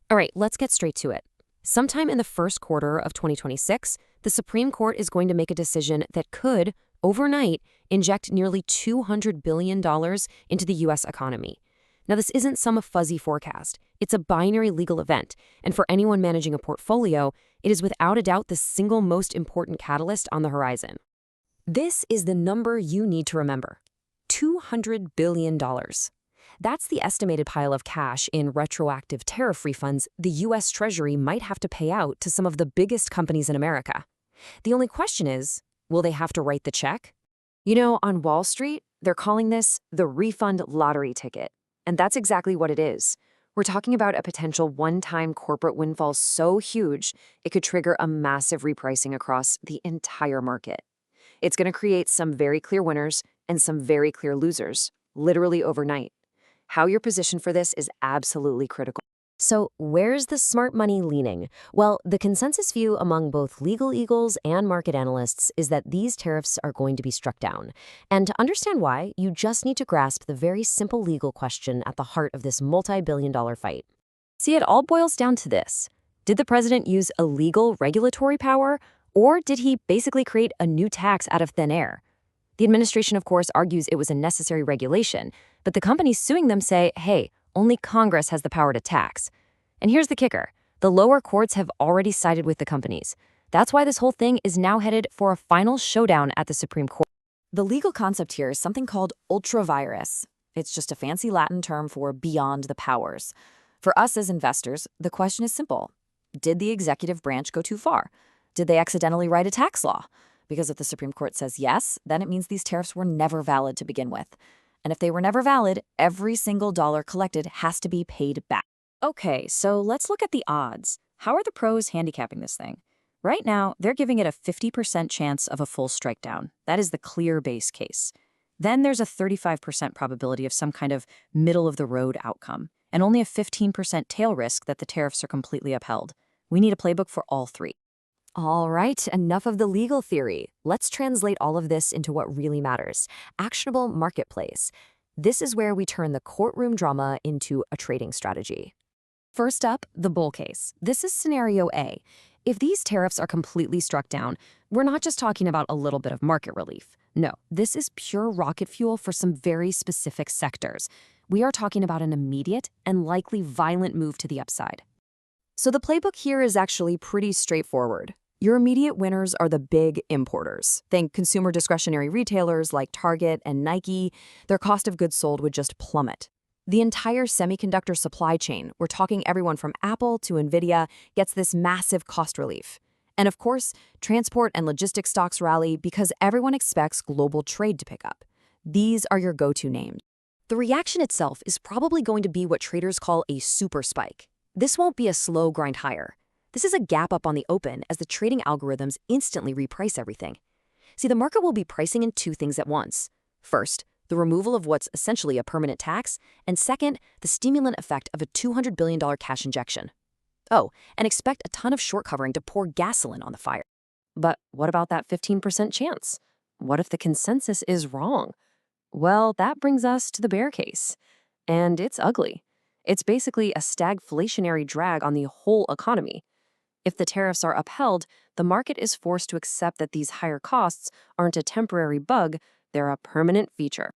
All right, let's get straight to it. Sometime in the first quarter of 2026, the Supreme Court is going to make a decision that could, overnight, inject nearly $200 billion into the U.S. economy. Now, this isn't some fuzzy forecast. It's a binary legal event, and for anyone managing a portfolio, it is without a doubt the single most important catalyst on the horizon. This is the number you need to remember: $200 billion. That's the estimated pile of cash in retroactive tariff refunds the U.S. Treasury might have to pay out to some of the biggest companies in America. The only question is, will they have to write the check? You know, on Wall Street, they're calling this the refund lottery ticket. And that's exactly what it is. We're talking about a potential one-time corporate windfall so huge, it could trigger a massive repricing across the entire market. It's going to create some very clear winners and some very clear losers, literally overnight. How you're positioned for this is absolutely critical. So where's the smart money leaning? Well, the consensus view among both legal eagles and market analysts is that these tariffs are going to be struck down. And to understand why, you just need to grasp the very simple legal question at the heart of this multi-billion-dollar fight. See, it all boils down to this. Did the president use illegal regulatory power, or did he basically create a new tax out of thin air? The administration, of course, argues it was a necessary regulation, but the companies suing them say, hey, only Congress has the power to tax. And here's the kicker. The lower courts have already sided with the companies. That's why this whole thing is now headed for a final showdown at the Supreme Court. The legal concept here is something called ultra vires. It's just a fancy Latin term for beyond the powers. For us as investors, the question is simple. Did the executive branch go too far? Did they accidentally write a tax law? Because if the Supreme Court says yes, then it means these tariffs were never valid to begin with. And if they were never valid, every single dollar collected has to be paid back. Okay, so let's look at the odds. How are the pros handicapping this thing? Right now, they're giving it a 50% chance of a full strike down. That is the clear base case. Then there's a 35% probability of some kind of middle-of-the-road outcome, and only a 15% tail risk that the tariffs are completely upheld. We need a playbook for all three. All right, enough of the legal theory. Let's translate all of this into what really matters: actionable marketplace. This is where we turn the courtroom drama into a trading strategy. First up, the bull case. This is scenario A. If these tariffs are completely struck down, we're not just talking about a little bit of market relief. No, this is pure rocket fuel for some very specific sectors. We are talking about an immediate and likely violent move to the upside. So the playbook here is actually pretty straightforward. Your immediate winners are the big importers. Think consumer discretionary retailers like Target and Nike. Their cost of goods sold would just plummet. The entire semiconductor supply chain, we're talking everyone from Apple to Nvidia, gets this massive cost relief. And of course, transport and logistics stocks rally because everyone expects global trade to pick up. These are your go-to names. The reaction itself is probably going to be what traders call a super spike. This won't be a slow grind higher. This is a gap up on the open as the trading algorithms instantly reprice everything. See, the market will be pricing in two things at once. First, the removal of what's essentially a permanent tax, and second, the stimulant effect of a $200 billion cash injection. Oh, and expect a ton of short covering to pour gasoline on the fire. But what about that 15% chance? What if the consensus is wrong? Well, that brings us to the bear case. And it's ugly. It's basically a stagflationary drag on the whole economy. If the tariffs are upheld, the market is forced to accept that these higher costs aren't a temporary bug, they're a permanent feature.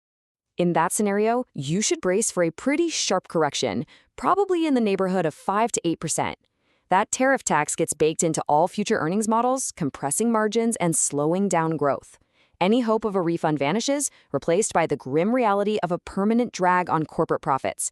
In that scenario, you should brace for a pretty sharp correction, probably in the neighborhood of 5 to 8%. That tariff tax gets baked into all future earnings models, compressing margins and slowing down growth. Any hope of a refund vanishes, replaced by the grim reality of a permanent drag on corporate profits.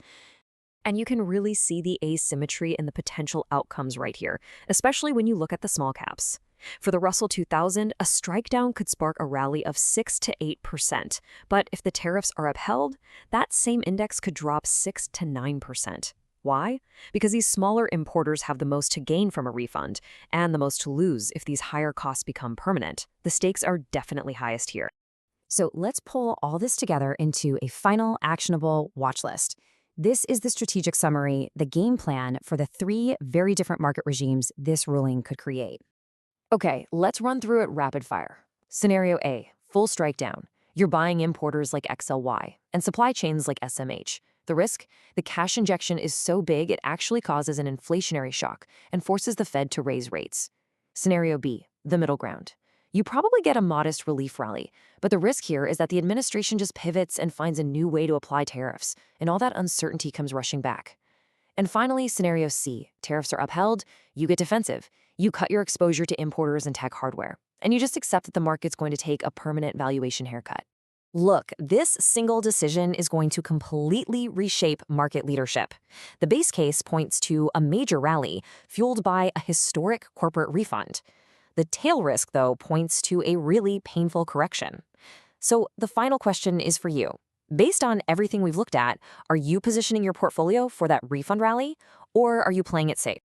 And you can really see the asymmetry in the potential outcomes right here, especially when you look at the small caps. For the Russell 2000, a strike down could spark a rally of 6 to 8%. But if the tariffs are upheld, that same index could drop 6 to 9%. Why? Because these smaller importers have the most to gain from a refund and the most to lose if these higher costs become permanent. The stakes are definitely highest here. So let's pull all this together into a final actionable watch list. This is the strategic summary, the game plan for the three very different market regimes this ruling could create. Okay, let's run through it rapid fire. Scenario A, full strike down. You're buying importers like XLY and supply chains like SMH. The risk? The cash injection is so big it actually causes an inflationary shock and forces the Fed to raise rates. Scenario B, the middle ground. You probably get a modest relief rally, but the risk here is that the administration just pivots and finds a new way to apply tariffs, and all that uncertainty comes rushing back. And finally, scenario C, tariffs are upheld, you get defensive. You cut your exposure to importers and tech hardware, and you just accept that the market's going to take a permanent valuation haircut. Look, this single decision is going to completely reshape market leadership. The base case points to a major rally fueled by a historic corporate refund. The tail risk, though, points to a really painful correction. So the final question is for you. Based on everything we've looked at, are you positioning your portfolio for that refund rally, or are you playing it safe?